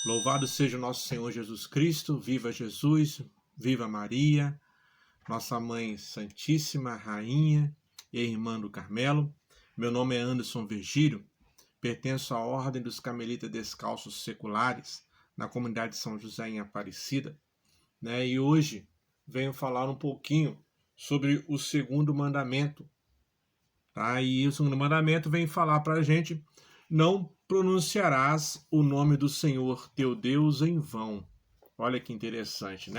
Louvado seja o nosso Senhor Jesus Cristo, viva Jesus, viva Maria, nossa Mãe Santíssima, Rainha e Irmã do Carmelo. Meu nome é Anderson Virgílio, pertenço à Ordem dos Carmelitas Descalços Seculares, na comunidade de São José em Aparecida, E hoje venho falar um pouquinho sobre o segundo mandamento, E o segundo mandamento vem falar para a gente: não pronunciarás o nome do Senhor teu Deus em vão. Olha que interessante,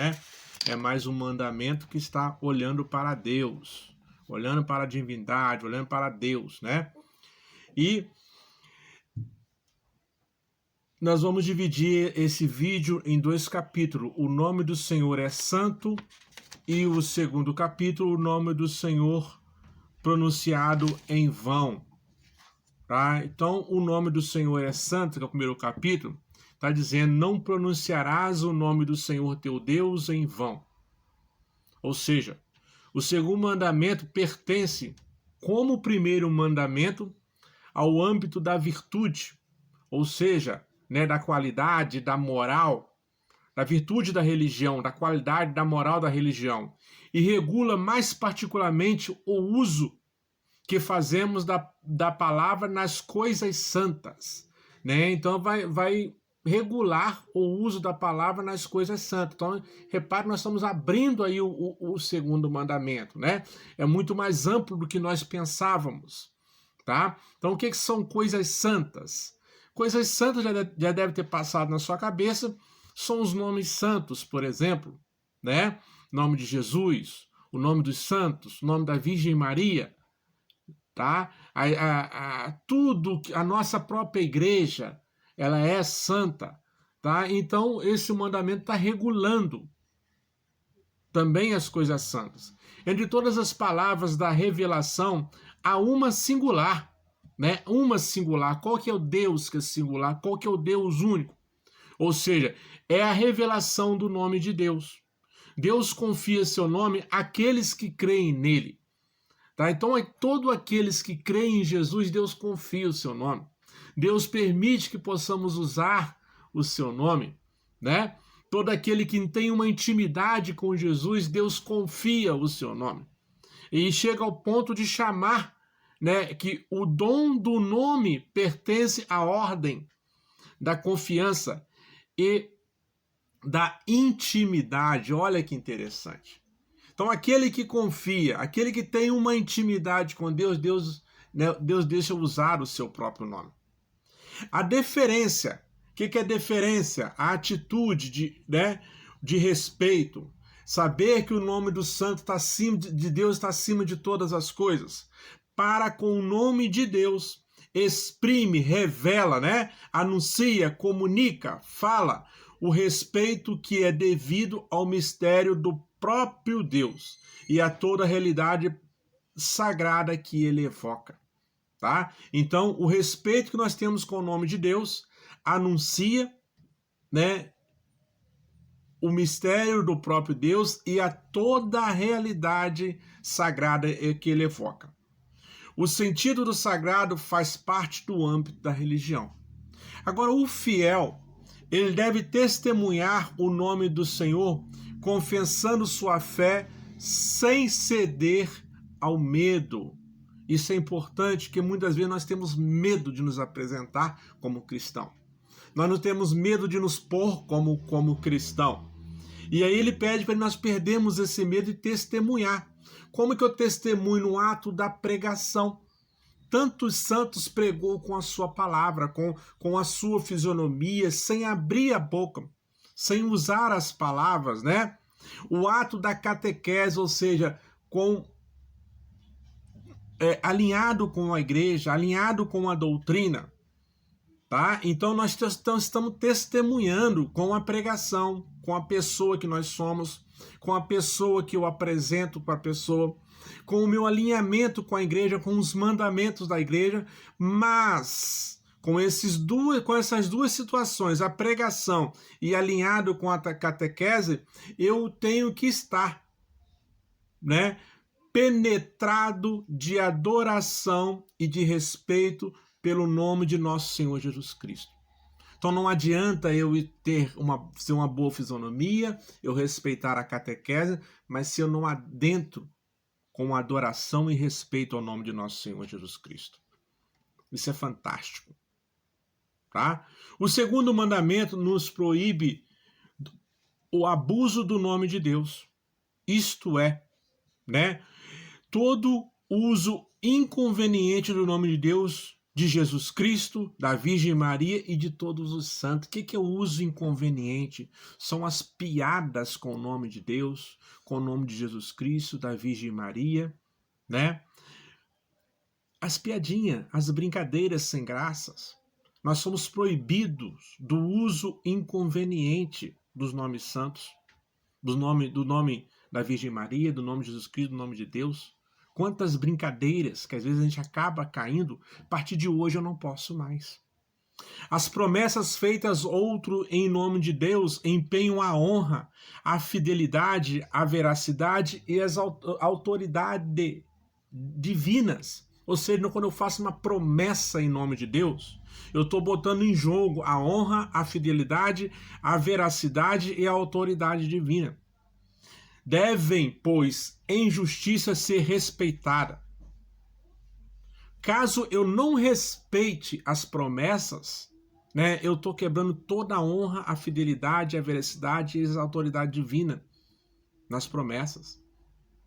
É mais um mandamento que está olhando para Deus, olhando para a divindade, olhando para Deus, E nós vamos dividir esse vídeo em dois capítulos. O nome do Senhor é santo e o segundo capítulo, o nome do Senhor pronunciado em vão. Então, o nome do Senhor é santo, que é o primeiro capítulo, está dizendo: não pronunciarás o nome do Senhor teu Deus em vão. Ou seja, o segundo mandamento pertence, como o primeiro mandamento, ao âmbito da virtude, ou seja, da qualidade, da moral, da virtude da religião, da qualidade, da moral da religião, e regula mais particularmente o uso que fazemos da palavra nas coisas santas, Então vai regular o uso da palavra nas coisas santas. Então, repare, nós estamos abrindo aí o segundo mandamento, É muito mais amplo do que nós pensávamos, Então, o que são coisas santas? Coisas santas já deve ter passado na sua cabeça, são os nomes santos, por exemplo, Nome de Jesus, o nome dos santos, o nome da Virgem Maria, tudo, a nossa própria igreja, ela é santa, Então, esse mandamento está regulando também as coisas santas. Entre todas as palavras da revelação, há uma singular, Uma singular. Qual que é o Deus que é singular? Qual que é o Deus único? Ou seja, é a revelação do nome de Deus. Deus confia seu nome àqueles que creem nele. Então, todos aqueles que creem em Jesus, Deus confia o seu nome. Deus permite que possamos usar o seu nome, Todo aquele que tem uma intimidade com Jesus, Deus confia o seu nome. E chega ao ponto de chamar, que o dom do nome pertence à ordem da confiança e da intimidade. Olha que interessante. Então, aquele que confia, aquele que tem uma intimidade com Deus, Deus deixa usar o seu próprio nome. A deferência. O que é deferência? A atitude de respeito. Saber que o nome do santo está acima de Deus, está acima de todas as coisas. Para com o nome de Deus, exprime, revela, anuncia, comunica, fala o respeito que é devido ao mistério do próprio Deus e a toda a realidade sagrada que ele evoca, Então, o respeito que nós temos com o nome de Deus anuncia, o mistério do próprio Deus e a toda a realidade sagrada que ele evoca. O sentido do sagrado faz parte do âmbito da religião. Agora, o fiel, ele deve testemunhar o nome do Senhor, confessando sua fé sem ceder ao medo. Isso é importante, porque muitas vezes nós temos medo de nos apresentar como cristão. Nós não temos medo de nos pôr como cristão. E aí ele pede para nós perdermos esse medo e testemunhar. Como que eu testemunho no ato da pregação? Tantos santos pregou com a sua palavra, com a sua fisionomia, sem abrir a boca, sem usar as palavras, O ato da catequese, ou seja, alinhado com a igreja, alinhado com a doutrina, Então nós estamos testemunhando com a pregação, com a pessoa que nós somos, com a pessoa que eu apresento para a pessoa, com o meu alinhamento com a igreja, com os mandamentos da igreja, mas com essas duas situações, a pregação e alinhado com a catequese, eu tenho que estar, penetrado de adoração e de respeito pelo nome de nosso Senhor Jesus Cristo. Então não adianta eu ser uma boa fisionomia, eu respeitar a catequese, mas se eu não adentro com adoração e respeito ao nome de nosso Senhor Jesus Cristo. Isso é fantástico. Tá? O segundo mandamento nos proíbe o abuso do nome de Deus. Isto é, né, todo uso inconveniente do nome de Deus, de Jesus Cristo, da Virgem Maria e de todos os santos. O que é o uso inconveniente? São as piadas com o nome de Deus, com o nome de Jesus Cristo, da Virgem Maria, né? As piadinhas, as brincadeiras sem graças. Nós somos proibidos do uso inconveniente dos nomes santos, do nome da Virgem Maria, do nome de Jesus Cristo, do nome de Deus. Quantas brincadeiras que às vezes a gente acaba caindo, a partir de hoje eu não posso mais. As promessas feitas outro em nome de Deus empenham a honra, a fidelidade, a veracidade e as autoridades divinas. Ou seja, quando eu faço uma promessa em nome de Deus, eu estou botando em jogo a honra, a fidelidade, a veracidade e a autoridade divina. Devem, pois, em justiça ser respeitada. Caso eu não respeite as promessas, né, eu estou quebrando toda a honra, a fidelidade, a veracidade e a autoridade divina nas promessas.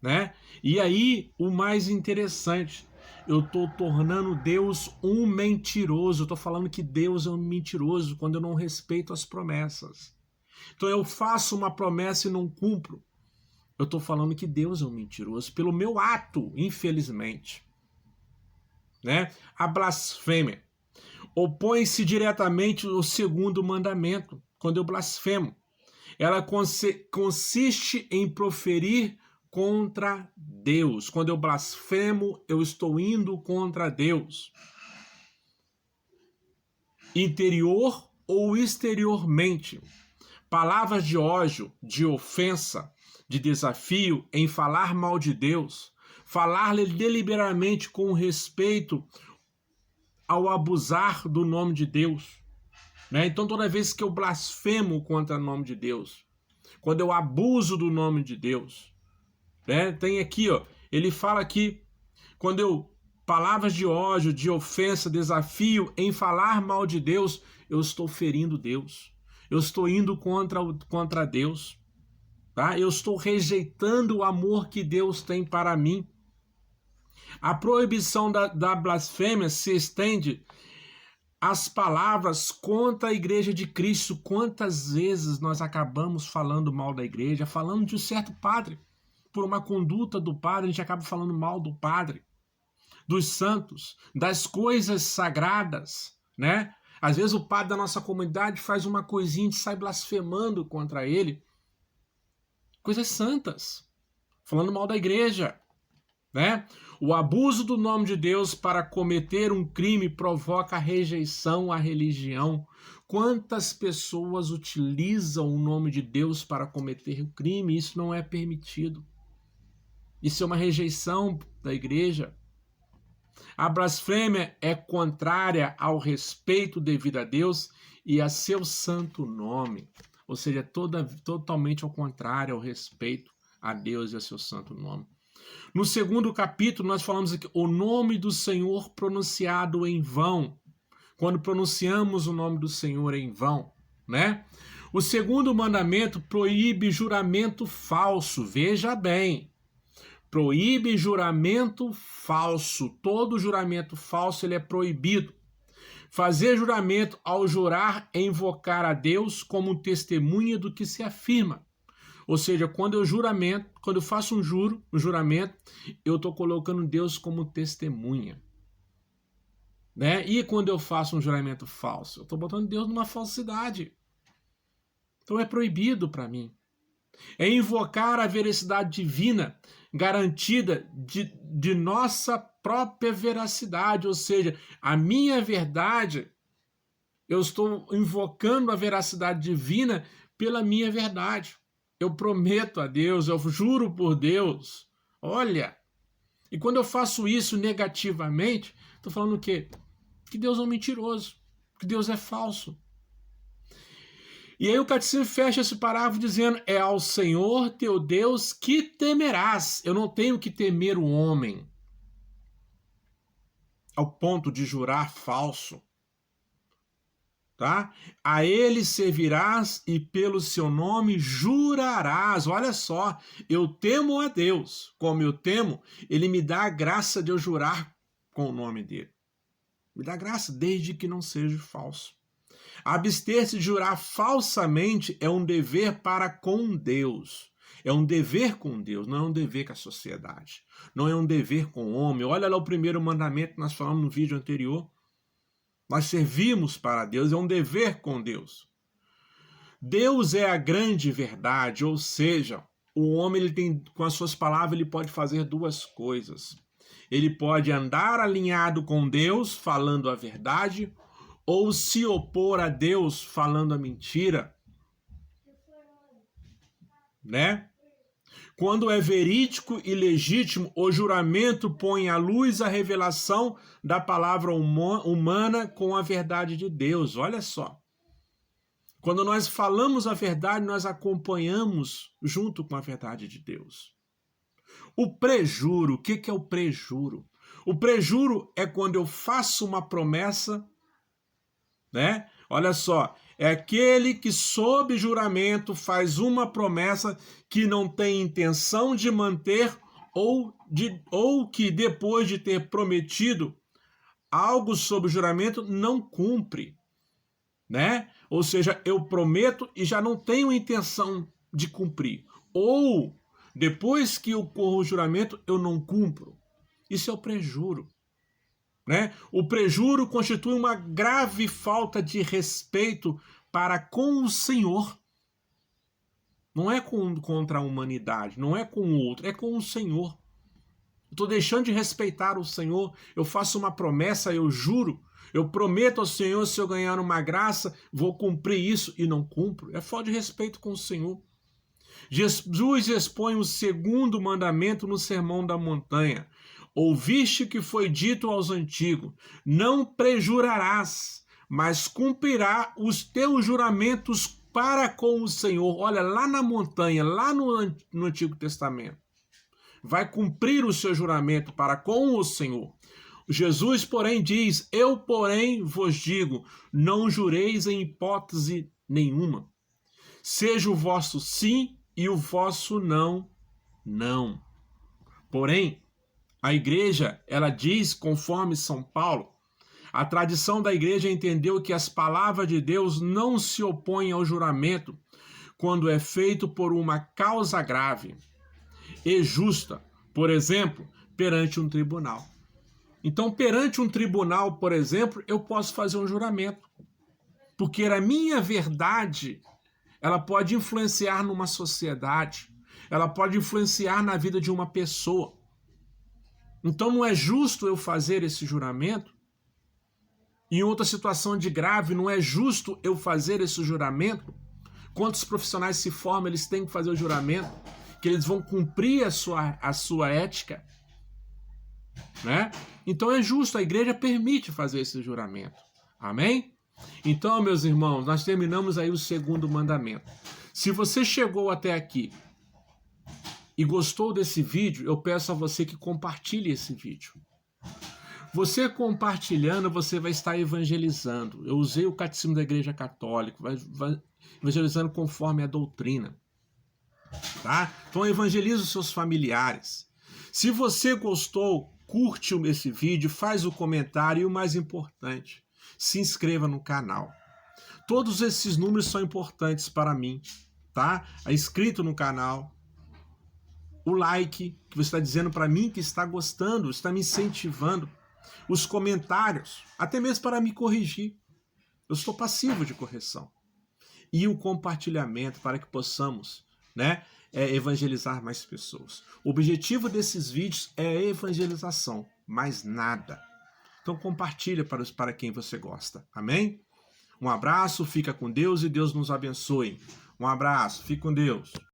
Né? E aí, o mais interessante, eu estou tornando Deus um mentiroso. Eu estou falando que Deus é um mentiroso quando eu não respeito as promessas. Então eu faço uma promessa e não cumpro. Eu estou falando que Deus é um mentiroso pelo meu ato, infelizmente. Né? A blasfêmia opõe-se diretamente ao segundo mandamento, quando eu blasfemo. Ela consiste em proferir contra Deus. Quando eu blasfemo, eu estou indo contra Deus. Interior ou exteriormente. Palavras de ódio, de ofensa, de desafio, em falar mal de Deus, falar-lhe deliberadamente com respeito ao abusar do nome de Deus. Né? Então, toda vez que eu blasfemo contra o nome de Deus, quando eu abuso do nome de Deus, né? Tem aqui, ó, ele fala aqui, quando eu, palavras de ódio, de ofensa, desafio, em falar mal de Deus, eu estou ferindo Deus. Eu estou indo contra Deus. Tá? Eu estou rejeitando o amor que Deus tem para mim. A proibição da blasfêmia se estende às palavras contra a igreja de Cristo. Quantas vezes nós acabamos falando mal da igreja, falando de um certo padre. Por uma conduta do padre, a gente acaba falando mal do padre, dos santos, das coisas sagradas, né? Às vezes o padre da nossa comunidade faz uma coisinha e sai blasfemando contra ele. Coisas santas, falando mal da igreja, né? O abuso do nome de Deus para cometer um crime provoca rejeição à religião. Quantas pessoas utilizam o nome de Deus para cometer o crime? Isso não é permitido. Isso é uma rejeição da igreja. A blasfêmia é contrária ao respeito devido a Deus e a seu santo nome. Ou seja, totalmente ao contrário ao respeito a Deus e a seu santo nome. No segundo capítulo, nós falamos aqui o nome do Senhor pronunciado em vão. Quando pronunciamos o nome do Senhor em vão, né? O segundo mandamento proíbe juramento falso. Veja bem. Proíbe juramento falso. Todo juramento falso ele é proibido. Fazer juramento ao jurar é invocar a Deus como testemunha do que se afirma. Ou seja, quando eu faço um juramento, eu estou colocando Deus como testemunha. Né? E quando eu faço um juramento falso? Eu estou botando Deus numa falsidade. Então é proibido para mim. É invocar a veracidade divina garantida de nossa própria veracidade, ou seja, a minha verdade, eu estou invocando a veracidade divina pela minha verdade. Eu prometo a Deus, eu juro por Deus, olha, e quando eu faço isso negativamente, estou falando o quê? Que Deus é um mentiroso, que Deus é falso. E aí o catecismo fecha esse parágrafo dizendo: é ao Senhor teu Deus que temerás. Eu não tenho que temer o homem ao ponto de jurar falso, tá? A ele servirás e pelo seu nome jurarás. Olha só, eu temo a Deus. Como eu temo, ele me dá a graça de eu jurar com o nome dele. Me dá graça, desde que não seja falso. Abster-se de jurar falsamente é um dever para com Deus. É um dever com Deus, não é um dever com a sociedade. Não é um dever com o homem. Olha lá o primeiro mandamento que nós falamos no vídeo anterior. Nós servimos para Deus, é um dever com Deus. Deus é a grande verdade, ou seja, o homem ele tem, com as suas palavras, ele pode fazer duas coisas. Ele pode andar alinhado com Deus, falando a verdade, ou se opor a Deus, falando a mentira. Né? Quando é verídico e legítimo, o juramento põe à luz a revelação da palavra humana com a verdade de Deus. Olha só. Quando nós falamos a verdade, nós acompanhamos junto com a verdade de Deus. O prejuro, o que é o prejuro? O prejuro é quando eu faço uma promessa, né? Olha só, é aquele que sob juramento faz uma promessa que não tem intenção de manter ou que depois de ter prometido algo sob juramento não cumpre, né? Ou seja, eu prometo e já não tenho intenção de cumprir. Ou depois que ocorre o juramento eu não cumpro. Isso é o prejuro. Né? O prejuro constitui uma grave falta de respeito para com o Senhor. Não é contra a humanidade, não é com o outro, é com o Senhor. Estou deixando de respeitar o Senhor, eu faço uma promessa, eu juro, eu prometo ao Senhor, se eu ganhar uma graça, vou cumprir isso e não cumpro. É falta de respeito com o Senhor. Jesus expõe o segundo mandamento no Sermão da Montanha. Ouviste que foi dito aos antigos: não prejurarás, mas cumprirá os teus juramentos para com o Senhor. Olha, lá na montanha, lá no Antigo Testamento. Vai cumprir o seu juramento para com o Senhor. Jesus, porém, diz: eu, porém, vos digo, não jureis em hipótese nenhuma. Seja o vosso sim e o vosso não, não. Porém, a igreja, ela diz, conforme São Paulo, a tradição da igreja entendeu que as palavras de Deus não se opõem ao juramento quando é feito por uma causa grave e justa, por exemplo, perante um tribunal. Então, perante um tribunal, por exemplo, eu posso fazer um juramento, porque a minha verdade, ela pode influenciar numa sociedade, ela pode influenciar na vida de uma pessoa. Então não é justo eu fazer esse juramento. Em outra situação de grave, não é justo eu fazer esse juramento. Quantos profissionais se formam, eles têm que fazer o juramento, que eles vão cumprir a sua ética, né? Então é justo, a igreja permite fazer esse juramento. Amém? Então, meus irmãos, nós terminamos aí o segundo mandamento. Se você chegou até aqui e gostou desse vídeo, eu peço a você que compartilhe esse vídeo. Você compartilhando, você vai estar evangelizando. Eu usei o Catecismo da Igreja Católica, vai evangelizando conforme a doutrina. Tá? Então evangelize os seus familiares. Se você gostou, curte esse vídeo, faz o comentário e o mais importante, se inscreva no canal. Todos esses números são importantes para mim, tá? É inscrito no canal, o like, que você está dizendo para mim que está gostando, está me incentivando, os comentários, até mesmo para me corrigir. Eu sou passivo de correção. E o compartilhamento para que possamos, né, evangelizar mais pessoas. O objetivo desses vídeos é a evangelização, mais nada. Então compartilha para quem você gosta. Amém? Um abraço, fica com Deus e Deus nos abençoe. Um abraço, fique com Deus.